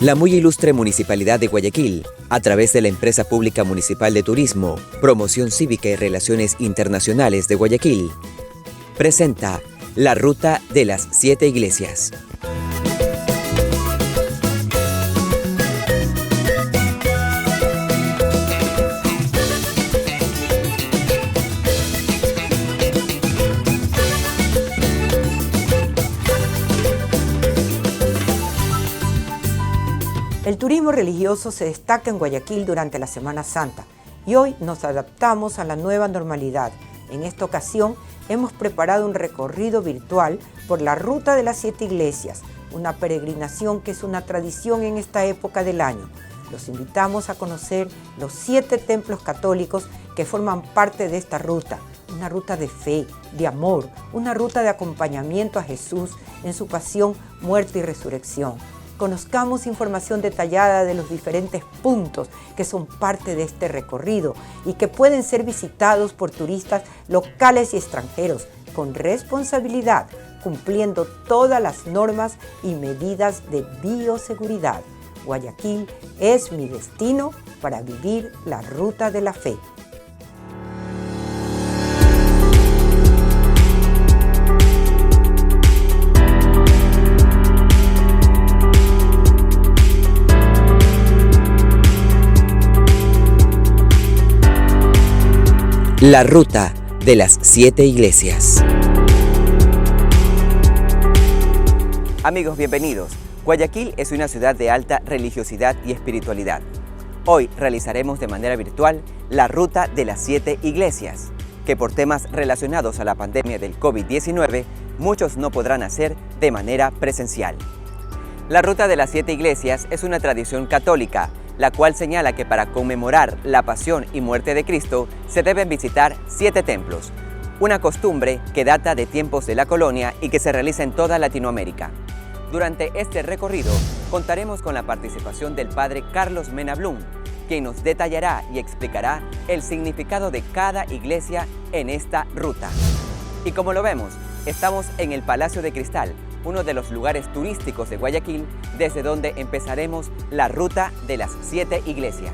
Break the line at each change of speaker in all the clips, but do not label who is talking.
La muy ilustre Municipalidad de Guayaquil, a través de la Empresa Pública Municipal de Turismo, Promoción Cívica y Relaciones Internacionales de Guayaquil, presenta la Ruta de las 7 Iglesias.
El turismo religioso se destaca en Guayaquil durante la Semana Santa y hoy nos adaptamos a la nueva normalidad. En esta ocasión hemos preparado un recorrido virtual por la Ruta de las 7 Iglesias, una peregrinación que es una tradición en esta época del año. Los invitamos a conocer los 7 templos católicos que forman parte de esta ruta, una ruta de fe, de amor, una ruta de acompañamiento a Jesús en su pasión, muerte y resurrección. Conozcamos información detallada de los diferentes puntos que son parte de este recorrido y que pueden ser visitados por turistas locales y extranjeros con responsabilidad, cumpliendo todas las normas y medidas de bioseguridad. Guayaquil es mi destino para vivir la ruta de la fe.
La Ruta de las 7 Iglesias. Amigos, bienvenidos. Guayaquil es una ciudad de alta religiosidad y espiritualidad. Hoy realizaremos de manera virtual la Ruta de las 7 Iglesias, que por temas relacionados a la pandemia del COVID-19, muchos no podrán hacer de manera presencial. La Ruta de las 7 Iglesias es una tradición católica, la cual señala que para conmemorar la pasión y muerte de Cristo se deben visitar 7 templos, una costumbre que data de tiempos de la colonia y que se realiza en toda Latinoamérica. Durante este recorrido contaremos con la participación del padre Carlos Mena Blum, quien nos detallará y explicará el significado de cada iglesia en esta ruta. Y como lo vemos, estamos en el Palacio de Cristal, uno de los lugares turísticos de Guayaquil, desde donde empezaremos la Ruta de las 7 Iglesias.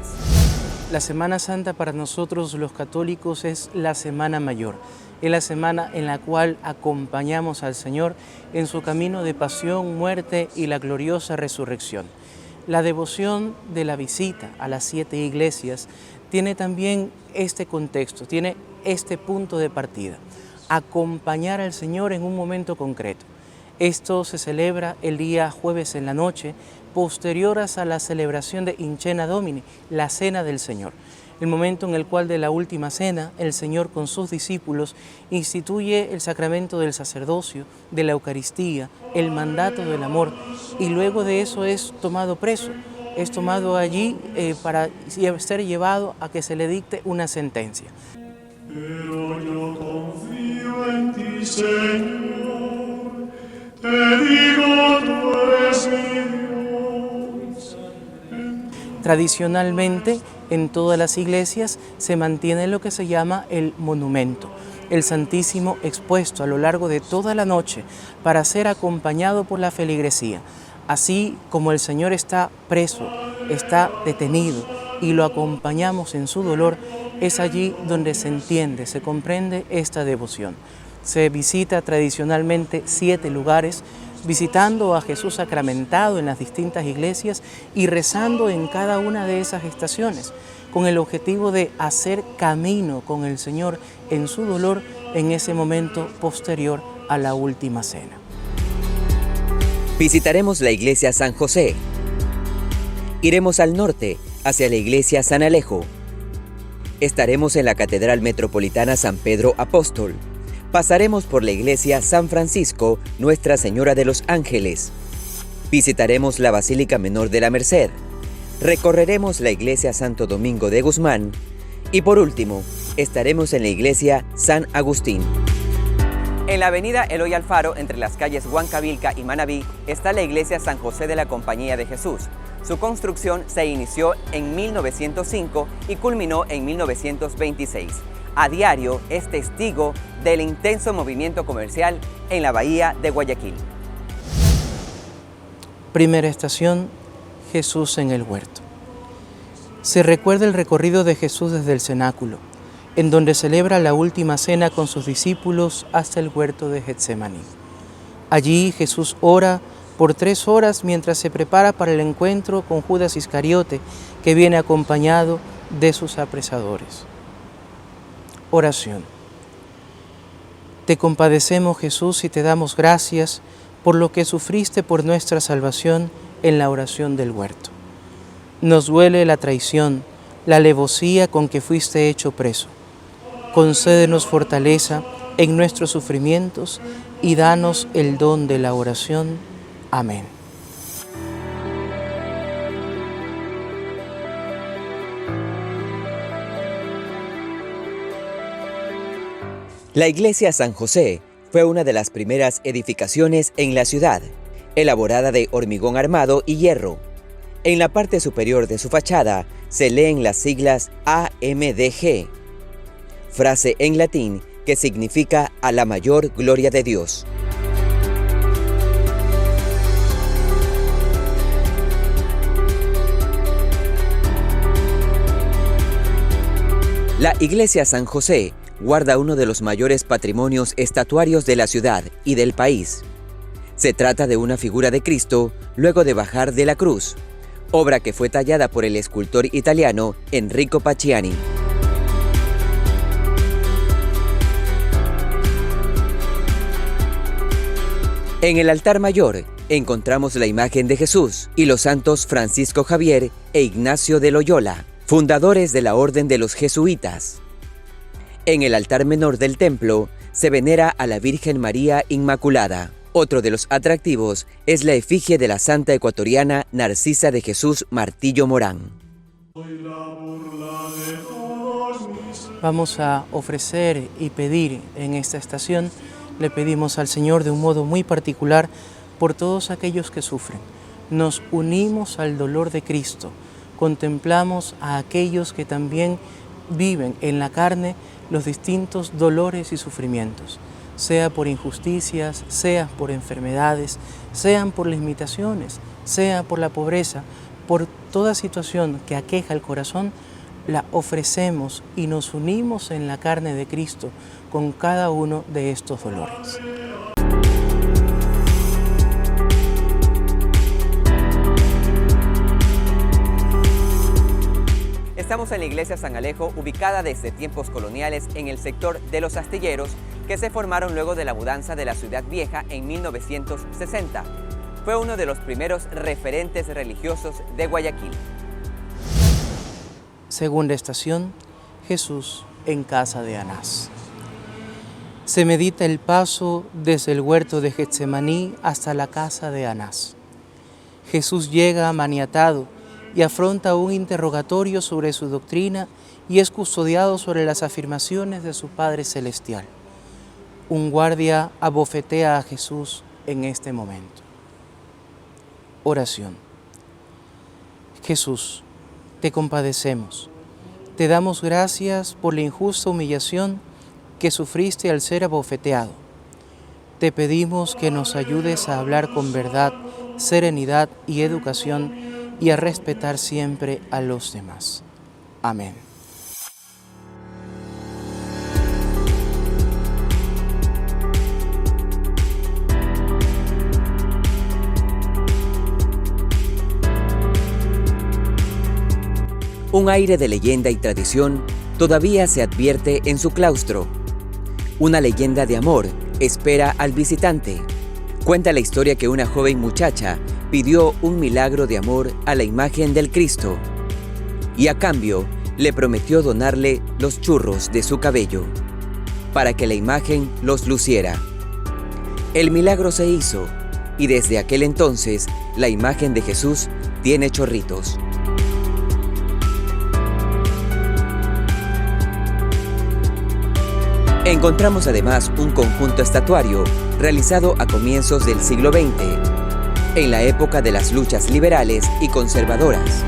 La Semana Santa para nosotros los católicos es la Semana Mayor. Es la semana en la cual acompañamos al Señor en su camino de pasión, muerte y la gloriosa resurrección. La devoción de la visita a las 7 iglesias tiene también este contexto, tiene este punto de partida. Acompañar al Señor en un momento concreto. Esto se celebra el día jueves en la noche, posterior a la celebración de Incena Domini, la Cena del Señor. El momento en el cual de la última cena, el Señor con sus discípulos instituye el sacramento del sacerdocio, de la Eucaristía, el mandato del amor, y luego de eso es tomado preso, es tomado allí para ser llevado a que se le dicte una sentencia.
Pero yo confío en ti, Señor. Te digo, tú eres mi Dios.
Tradicionalmente, en todas las iglesias se mantiene lo que se llama el monumento, el Santísimo expuesto a lo largo de toda la noche para ser acompañado por la feligresía. Así como el Señor está preso, está detenido y lo acompañamos en su dolor, es allí donde se entiende, se comprende esta devoción. Se visita tradicionalmente 7 lugares, visitando a Jesús sacramentado en las distintas iglesias y rezando en cada una de esas estaciones, con el objetivo de hacer camino con el Señor en su dolor en ese momento posterior a la última cena.
Visitaremos la iglesia San José. Iremos al norte, hacia la iglesia San Alejo. Estaremos en la Catedral Metropolitana San Pedro Apóstol. Pasaremos por la iglesia San Francisco, Nuestra Señora de los Ángeles. Visitaremos la Basílica Menor de la Merced. Recorreremos la iglesia Santo Domingo de Guzmán. Y por último, estaremos en la iglesia San Agustín. En la avenida Eloy Alfaro, entre las calles Huancavilca y Manabí, está la iglesia San José de la Compañía de Jesús. Su construcción se inició en 1905 y culminó en 1926. A diario es testigo del intenso movimiento comercial en la bahía de Guayaquil.
Primera estación, Jesús en el huerto. Se recuerda el recorrido de Jesús desde el cenáculo, en donde celebra la última cena con sus discípulos hasta el huerto de Getsemaní. Allí Jesús ora por 3 horas mientras se prepara para el encuentro con Judas Iscariote, que viene acompañado de sus apresadores. Oración. Te compadecemos, Jesús, y te damos gracias por lo que sufriste por nuestra salvación en la oración del huerto. Nos duele la traición, la alevosía con que fuiste hecho preso. Concédenos fortaleza en nuestros sufrimientos y danos el don de la oración. Amén.
La iglesia San José fue una de las primeras edificaciones en la ciudad, elaborada de hormigón armado y hierro. En la parte superior de su fachada se leen las siglas AMDG, frase en latín que significa a la mayor gloria de Dios. La iglesia San José guarda uno de los mayores patrimonios estatuarios de la ciudad y del país. Se trata de una figura de Cristo luego de bajar de la cruz, obra que fue tallada por el escultor italiano Enrico Pacciani. En el altar mayor encontramos la imagen de Jesús y los santos Francisco Javier e Ignacio de Loyola, fundadores de la Orden de los Jesuitas. En el altar menor del templo se venera a la Virgen María Inmaculada. Otro de los atractivos es la efigie de la santa ecuatoriana Narcisa de Jesús Martillo Morán.
Vamos a ofrecer y pedir en esta estación, le pedimos al Señor de un modo muy particular por todos aquellos que sufren. Nos unimos al dolor de Cristo, contemplamos a aquellos que también viven en la carne los distintos dolores y sufrimientos, sea por injusticias, sea por enfermedades, sean por limitaciones, sea por la pobreza, por toda situación que aqueja el corazón, la ofrecemos y nos unimos en la carne de Cristo con cada uno de estos dolores.
Estamos en la iglesia San Alejo, ubicada desde tiempos coloniales en el sector de los astilleros, que se formaron luego de la mudanza de la Ciudad Vieja en 1960. Fue uno de los primeros referentes religiosos de Guayaquil.
Segunda estación, Jesús en casa de Anás. Se medita el paso desde el huerto de Getsemaní hasta la casa de Anás. Jesús llega maniatado y afronta un interrogatorio sobre su doctrina y es custodiado sobre las afirmaciones de su Padre Celestial. Un guardia abofetea a Jesús en este momento. Oración. Jesús, te compadecemos. Te damos gracias por la injusta humillación que sufriste al ser abofeteado. Te pedimos que nos ayudes a hablar con verdad, serenidad y educación y a respetar siempre a los demás. Amén.
Un aire de leyenda y tradición todavía se advierte en su claustro. Una leyenda de amor espera al visitante. Cuenta la historia que una joven muchacha pidió un milagro de amor a la imagen del Cristo y a cambio le prometió donarle los churros de su cabello para que la imagen los luciera. El milagro se hizo y desde aquel entonces la imagen de Jesús tiene chorritos. Encontramos además un conjunto estatuario realizado a comienzos del siglo XX, en la época de las luchas liberales y conservadoras.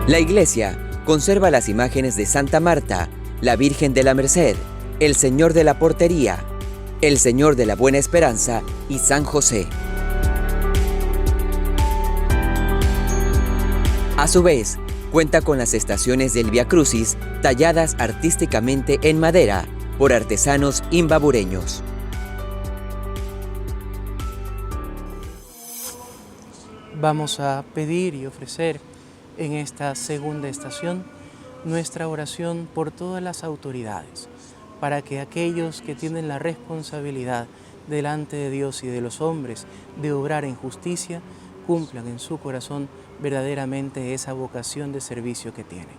La iglesia conserva las imágenes de Santa Marta, la Virgen de la Merced, el Señor de la Portería, el Señor de la Buena Esperanza y San José. A su vez, cuenta con las estaciones del Vía Crucis talladas artísticamente en madera por artesanos imbabureños.
Vamos a pedir y ofrecer en esta segunda estación nuestra oración por todas las autoridades, para que aquellos que tienen la responsabilidad delante de Dios y de los hombres de obrar en justicia, cumplan en su corazón verdaderamente esa vocación de servicio que tienen.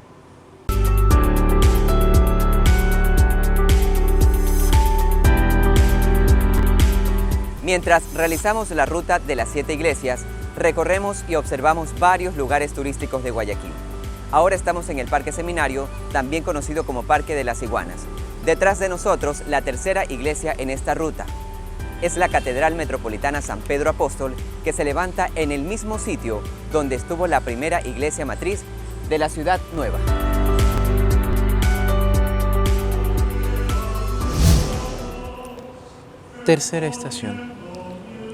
Mientras realizamos la ruta de las 7 iglesias, recorremos y observamos varios lugares turísticos de Guayaquil. Ahora estamos en el Parque Seminario, también conocido como Parque de las Iguanas. Detrás de nosotros, la tercera iglesia en esta ruta. Es la Catedral Metropolitana San Pedro Apóstol, que se levanta en el mismo sitio donde estuvo la primera iglesia matriz de la Ciudad Nueva.
Tercera estación,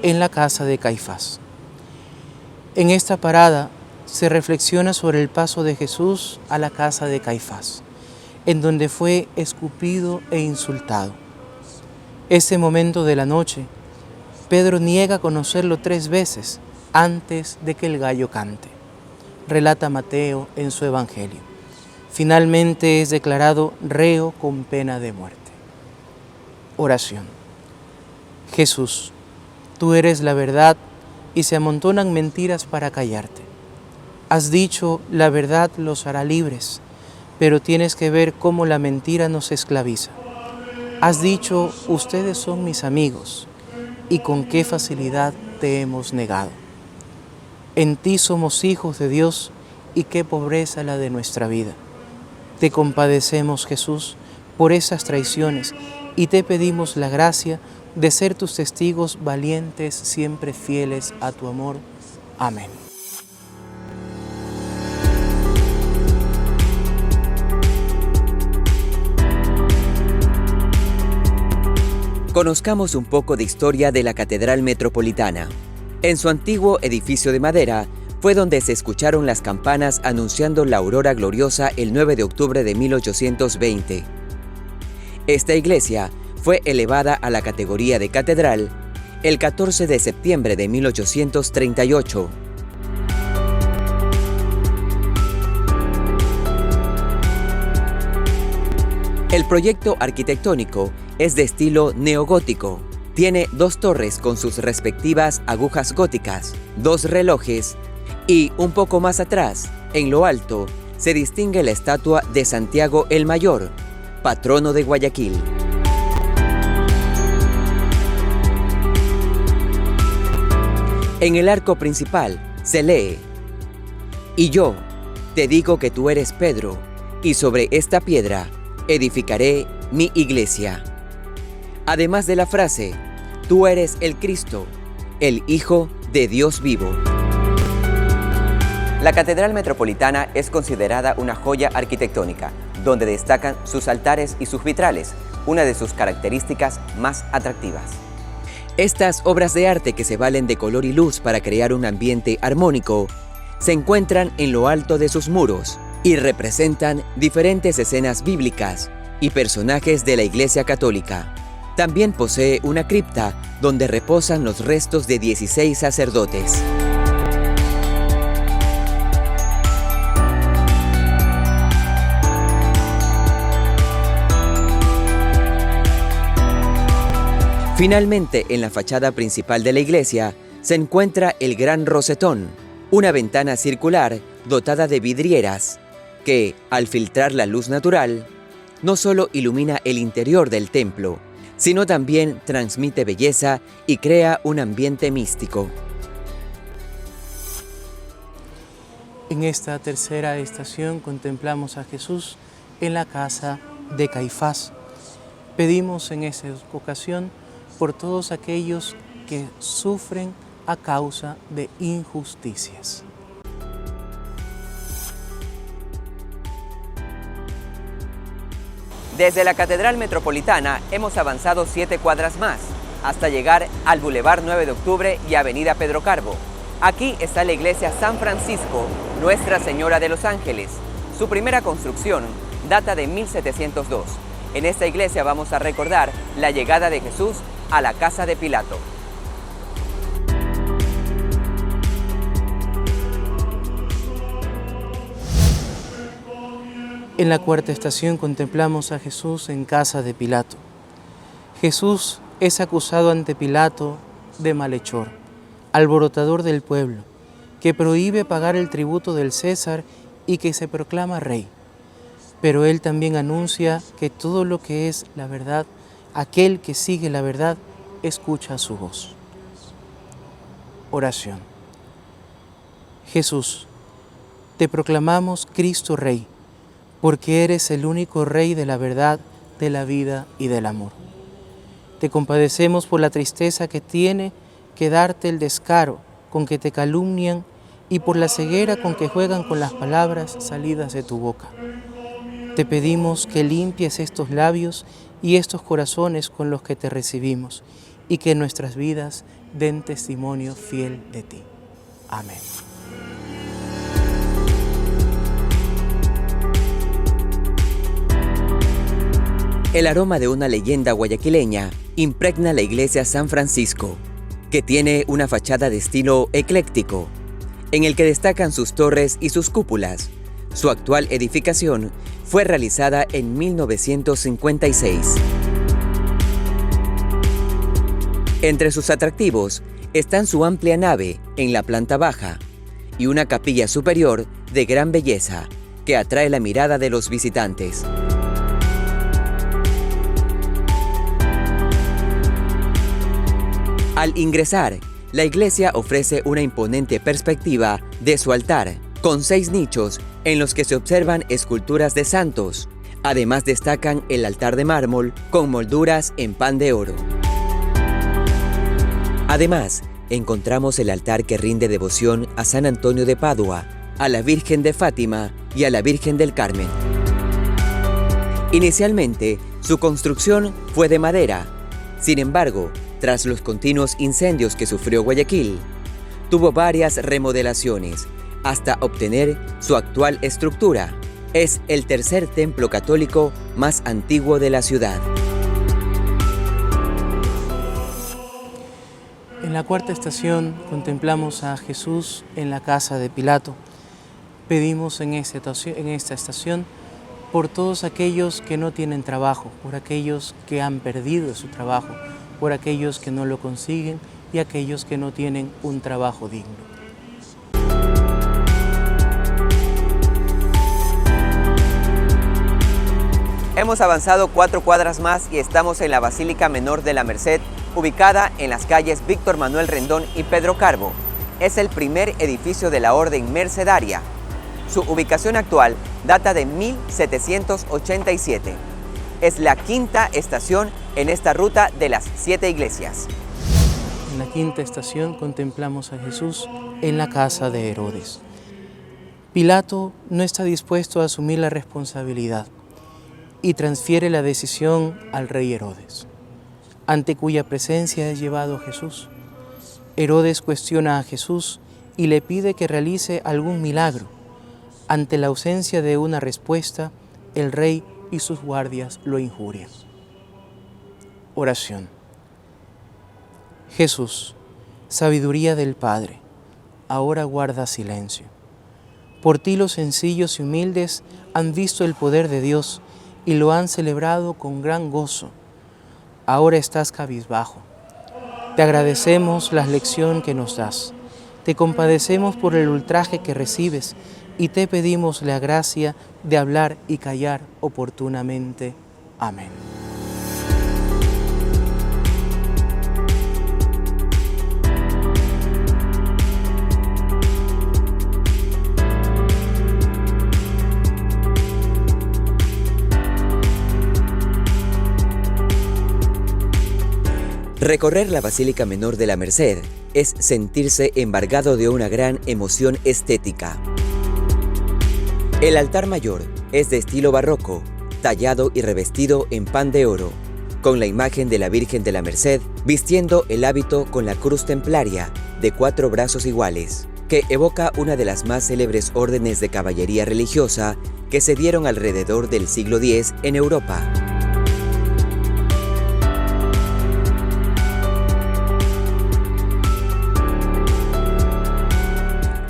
en la casa de Caifás. En esta parada se reflexiona sobre el paso de Jesús a la casa de Caifás, en donde fue escupido e insultado. Ese momento de la noche, Pedro niega conocerlo 3 veces antes de que el gallo cante. Relata Mateo en su Evangelio. Finalmente es declarado reo con pena de muerte. Oración. Jesús, tú eres la verdad y se amontonan mentiras para callarte. Has dicho, la verdad los hará libres, pero tienes que ver cómo la mentira nos esclaviza. Has dicho, ustedes son mis amigos, y con qué facilidad te hemos negado. En ti somos hijos de Dios, y qué pobreza la de nuestra vida. Te compadecemos, Jesús, por esas traiciones, y te pedimos la gracia de ser tus testigos valientes, siempre fieles a tu amor. Amén.
Conozcamos un poco de historia de la Catedral Metropolitana. En su antiguo edificio de madera fue donde se escucharon las campanas anunciando la aurora gloriosa el 9 de octubre de 1820. Esta iglesia fue elevada a la categoría de catedral el 14 de septiembre de 1838. El proyecto arquitectónico es de estilo neogótico. Tiene 2 torres con sus respectivas agujas góticas, 2 relojes y un poco más atrás, en lo alto, se distingue la estatua de Santiago el Mayor, patrono de Guayaquil. En el arco principal se lee: Y yo te digo que tú eres Pedro, y sobre esta piedra edificaré mi iglesia. Además de la frase, tú eres el Cristo, el Hijo de Dios vivo. La Catedral Metropolitana es considerada una joya arquitectónica, donde destacan sus altares y sus vitrales, una de sus características más atractivas. Estas obras de arte que se valen de color y luz para crear un ambiente armónico, se encuentran en lo alto de sus muros y representan diferentes escenas bíblicas y personajes de la Iglesia Católica. También posee una cripta donde reposan los restos de 16 sacerdotes. Finalmente, en la fachada principal de la iglesia se encuentra el gran rosetón, una ventana circular dotada de vidrieras que, al filtrar la luz natural, no solo ilumina el interior del templo, sino también transmite belleza y crea un ambiente místico.
En esta tercera estación contemplamos a Jesús en la casa de Caifás. Pedimos en esta ocasión por todos aquellos que sufren a causa de injusticias.
Desde la Catedral Metropolitana hemos avanzado 7 cuadras más, hasta llegar al Boulevard 9 de Octubre y Avenida Pedro Carbo. Aquí está la iglesia San Francisco, Nuestra Señora de los Ángeles. Su primera construcción data de 1702. En esta iglesia vamos a recordar la llegada de Jesús a la casa de Pilato.
En la cuarta estación contemplamos a Jesús en casa de Pilato. Jesús es acusado ante Pilato de malhechor, alborotador del pueblo, que prohíbe pagar el tributo del César y que se proclama rey. Pero él también anuncia que todo lo que es la verdad, aquel que sigue la verdad, escucha su voz. Oración. Jesús, te proclamamos Cristo Rey, porque eres el único Rey de la verdad, de la vida y del amor. Te compadecemos por la tristeza que tiene que darte el descaro con que te calumnian y por la ceguera con que juegan con las palabras salidas de tu boca. Te pedimos que limpies estos labios y estos corazones con los que te recibimos y que nuestras vidas den testimonio fiel de ti. Amén.
El aroma de una leyenda guayaquileña impregna la iglesia San Francisco, que tiene una fachada de estilo ecléctico, en el que destacan sus torres y sus cúpulas. Su actual edificación fue realizada en 1956. Entre sus atractivos están su amplia nave en la planta baja y una capilla superior de gran belleza que atrae la mirada de los visitantes. Al ingresar, la iglesia ofrece una imponente perspectiva de su altar, con 6 nichos en los que se observan esculturas de santos. Además destacan el altar de mármol con molduras en pan de oro. Además, encontramos el altar que rinde devoción a San Antonio de Padua, a la Virgen de Fátima y a la Virgen del Carmen. Inicialmente, su construcción fue de madera. Sin embargo, tras los continuos incendios que sufrió Guayaquil, tuvo varias remodelaciones hasta obtener su actual estructura. Es el tercer templo católico más antiguo de la ciudad.
En la cuarta estación contemplamos a Jesús en la casa de Pilato. Pedimos en esta estación por todos aquellos que no tienen trabajo, por aquellos que han perdido su trabajo, por aquellos que no lo consiguen y aquellos que no tienen un trabajo digno.
Hemos avanzado 4 cuadras más y estamos en la Basílica Menor de la Merced, ubicada en las calles Víctor Manuel Rendón y Pedro Carbo. Es el primer edificio de la Orden Mercedaria. Su ubicación actual data de 1787. Es la quinta estación en esta ruta de las 7 iglesias.
En la quinta estación contemplamos a Jesús en la casa de Herodes. Pilato no está dispuesto a asumir la responsabilidad y transfiere la decisión al rey Herodes, ante cuya presencia es llevado Jesús. Herodes cuestiona a Jesús y le pide que realice algún milagro. Ante la ausencia de una respuesta, el rey y sus guardias lo injurian. Oración. Jesús, sabiduría del Padre, ahora guarda silencio. Por ti los sencillos y humildes han visto el poder de Dios y lo han celebrado con gran gozo. Ahora estás cabizbajo. Te agradecemos la lección que nos das. Te compadecemos por el ultraje que recibes y te pedimos la gracia de hablar y callar oportunamente. Amén.
Recorrer la Basílica Menor de la Merced es sentirse embargado de una gran emoción estética. El altar mayor es de estilo barroco, tallado y revestido en pan de oro. con la imagen de la Virgen de la Merced vistiendo el hábito con la cruz templaria de 4 brazos iguales, que evoca una de las más célebres órdenes de caballería religiosa que se dieron alrededor del siglo X en Europa.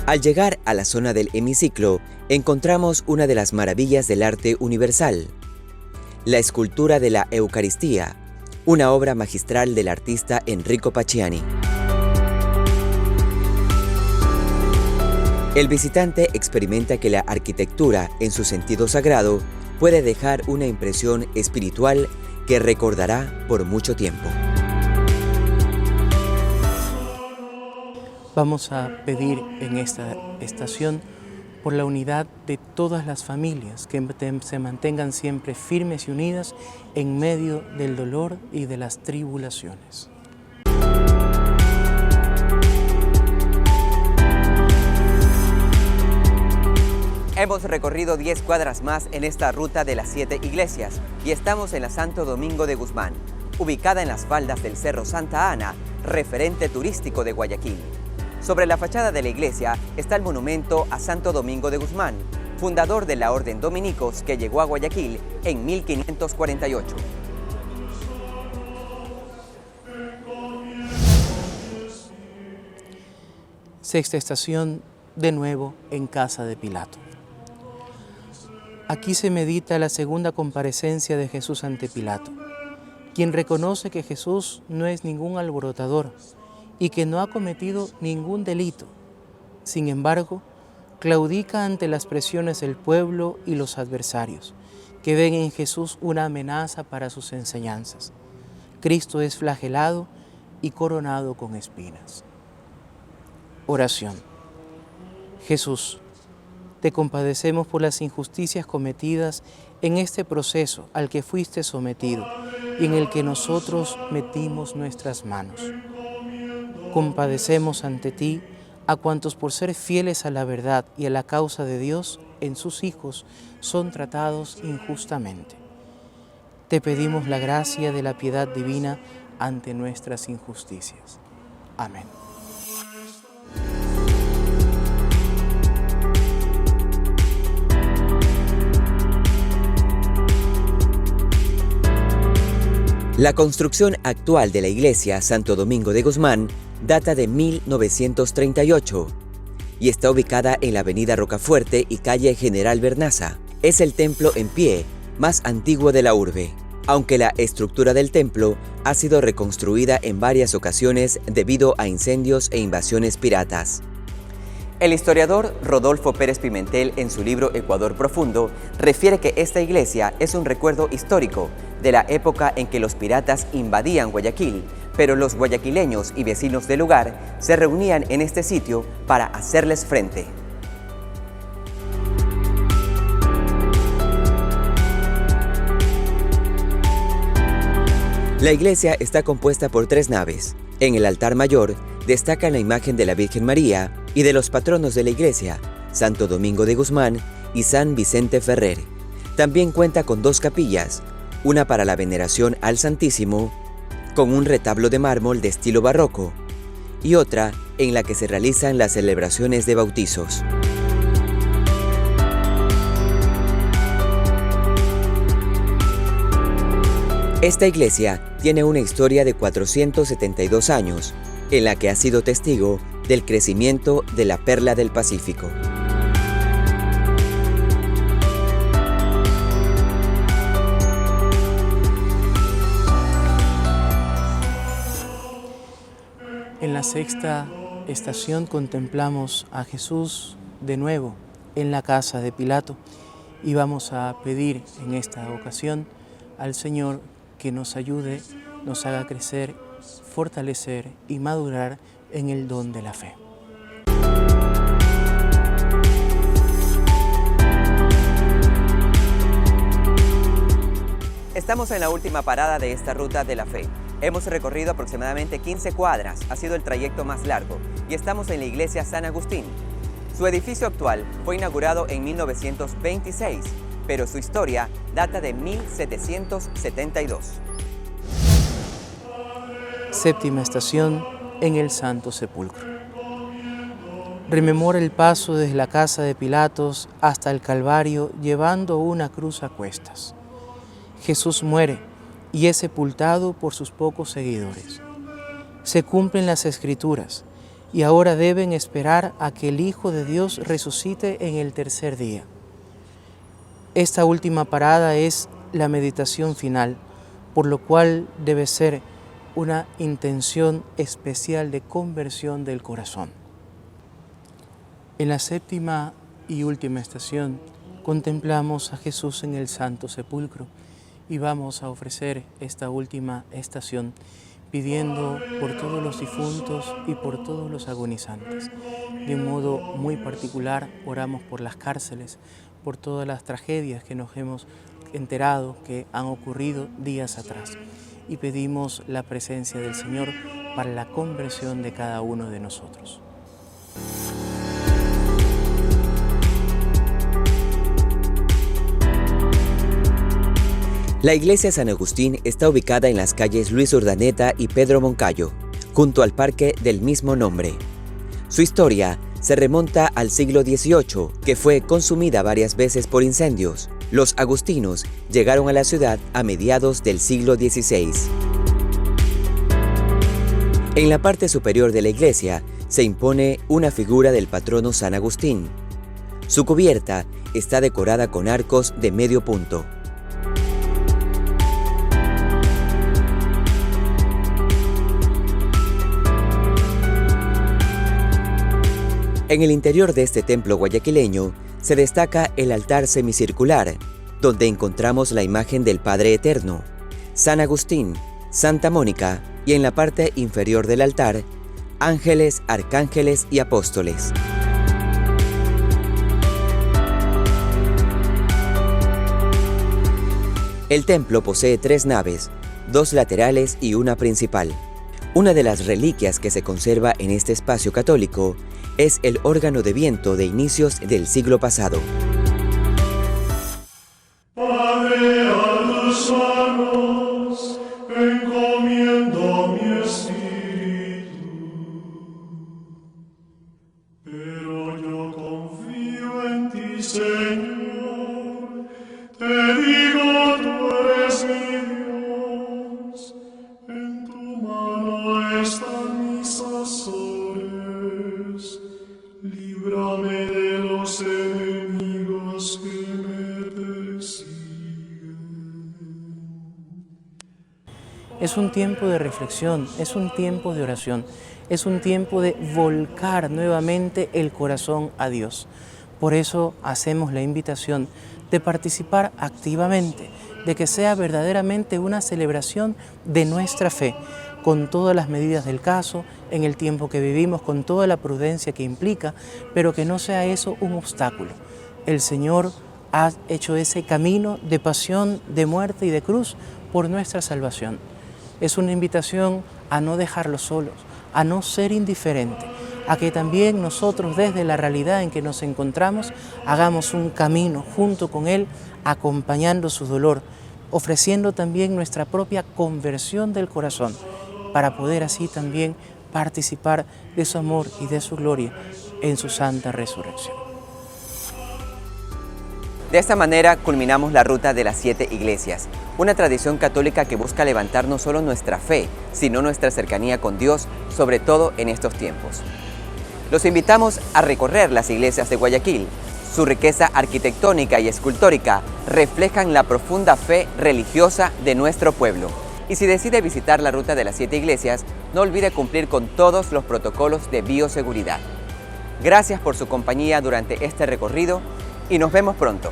Al llegar a la zona del hemiciclo, encontramos una de las maravillas del arte universal, la escultura de la Eucaristía, una obra magistral del artista Enrico Pacciani. El visitante experimenta que la arquitectura, en su sentido sagrado, puede dejar una impresión espiritual que recordará por mucho tiempo.
Vamos a pedir en esta estación por la unidad de todas las familias, que se mantengan siempre firmes y unidas en medio del dolor y de las tribulaciones.
Hemos recorrido 10 cuadras más en esta ruta de las 7 iglesias y estamos en la Santo Domingo de Guzmán, ubicada en las faldas del Cerro Santa Ana, referente turístico de Guayaquil. Sobre la fachada de la iglesia está el monumento a Santo Domingo de Guzmán, fundador de la Orden Dominicos que llegó a Guayaquil en 1548.
Sexta estación, de nuevo en casa de Pilato. Aquí se medita la segunda comparecencia de Jesús ante Pilato, quien reconoce que Jesús no es ningún alborotador y que no ha cometido ningún delito. Sin embargo, claudica ante las presiones del pueblo y los adversarios, que ven en Jesús una amenaza para sus enseñanzas. Cristo es flagelado y coronado con espinas. Oración. Jesús, te compadecemos por las injusticias cometidas en este proceso al que fuiste sometido y en el que nosotros metimos nuestras manos. Compadecemos ante ti a cuantos por ser fieles a la verdad y a la causa de Dios en sus hijos son tratados injustamente. Te pedimos la gracia de la piedad divina ante nuestras injusticias. Amén.
La construcción actual de la iglesia Santo Domingo de Guzmán data de 1938 y está ubicada en la avenida Rocafuerte y calle General Bernaza. Es el templo en pie más antiguo de la urbe, aunque la estructura del templo ha sido reconstruida en varias ocasiones debido a incendios e invasiones piratas. El historiador Rodolfo Pérez Pimentel, en su libro Ecuador Profundo, refiere que esta iglesia es un recuerdo histórico de la época en que los piratas invadían Guayaquil, pero los guayaquileños y vecinos del lugar se reunían en este sitio para hacerles frente. La iglesia está compuesta por 3 naves. En el altar mayor destacan la imagen de la Virgen María y de los patronos de la iglesia, Santo Domingo de Guzmán y San Vicente Ferrer. También cuenta con 2 capillas, una para la veneración al Santísimo, con un retablo de mármol de estilo barroco, y otra en la que se realizan las celebraciones de bautizos. Esta iglesia tiene una historia de 472 años, en la que ha sido testigo del crecimiento de la Perla del Pacífico.
En la sexta estación contemplamos a Jesús de nuevo en la casa de Pilato y vamos a pedir en esta ocasión al Señor que nos ayude, nos haga crecer, fortalecer y madurar en el don de la fe.
Estamos en la última parada de esta ruta de la fe. Hemos recorrido aproximadamente 15 cuadras, ha sido el trayecto más largo, y estamos en la iglesia San Agustín. Su edificio actual fue inaugurado en 1926, pero su historia data de 1772.
Séptima estación, en el Santo Sepulcro. Rememora el paso desde la casa de Pilatos hasta el Calvario llevando una cruz a cuestas. Jesús muere y es sepultado por sus pocos seguidores. Se cumplen las Escrituras y ahora deben esperar a que el Hijo de Dios resucite en el tercer día. Esta última parada es la meditación final, por lo cual debe ser una intención especial de conversión del corazón. En la séptima y última estación contemplamos a Jesús en el Santo Sepulcro y vamos a ofrecer esta última estación pidiendo por todos los difuntos y por todos los agonizantes. De un modo muy particular oramos por las cárceles, por todas las tragedias que nos hemos enterado que han ocurrido días atrás y pedimos la presencia del Señor para la conversión de cada uno de nosotros.
La iglesia San Agustín está ubicada en las calles Luis Urdaneta y Pedro Moncayo, junto al parque del mismo nombre. Su historia se remonta al siglo XVIII, que fue consumida varias veces por incendios. Los agustinos llegaron a la ciudad a mediados del siglo XVI. En la parte superior de la iglesia se impone una figura del patrono San Agustín. Su cubierta está decorada con arcos de medio punto. En el interior de este templo guayaquileño se destaca el altar semicircular, donde encontramos la imagen del Padre Eterno, San Agustín, Santa Mónica y en la parte inferior del altar, ángeles, arcángeles y apóstoles. El templo posee 3 naves, 2 laterales y una principal. Una de las reliquias que se conserva en este espacio católico es el órgano de viento de inicios del siglo pasado.
Padre, a tus manos encomiendo mi espíritu, pero yo confío en ti, Señor, te digo, tú eres mi Dios, en tu mano están mis azores. Líbrame de los enemigos que me persiguen.
Es un tiempo de reflexión, es un tiempo de oración, es un tiempo de volcar nuevamente el corazón a Dios. Por eso hacemos la invitación de participar activamente, de que sea verdaderamente una celebración de nuestra fe, con todas las medidas del caso, en el tiempo que vivimos, con toda la prudencia que implica, pero que no sea eso un obstáculo. El Señor ha hecho ese camino de pasión, de muerte y de cruz por nuestra salvación. Es una invitación a no dejarlos solos, a no ser indiferente, a que también nosotros desde la realidad en que nos encontramos hagamos un camino junto con Él, acompañando su dolor, ofreciendo también nuestra propia conversión del corazón, para poder así también participar de su amor y de su gloria en su santa resurrección.
De esta manera culminamos la ruta de las 7 iglesias, una tradición católica que busca levantar no solo nuestra fe, sino nuestra cercanía con Dios, sobre todo en estos tiempos. Los invitamos a recorrer las iglesias de Guayaquil. Su riqueza arquitectónica y escultórica reflejan la profunda fe religiosa de nuestro pueblo. Y si decide visitar la ruta de las 7 iglesias, no olvide cumplir con todos los protocolos de bioseguridad. Gracias por su compañía durante este recorrido y nos vemos pronto.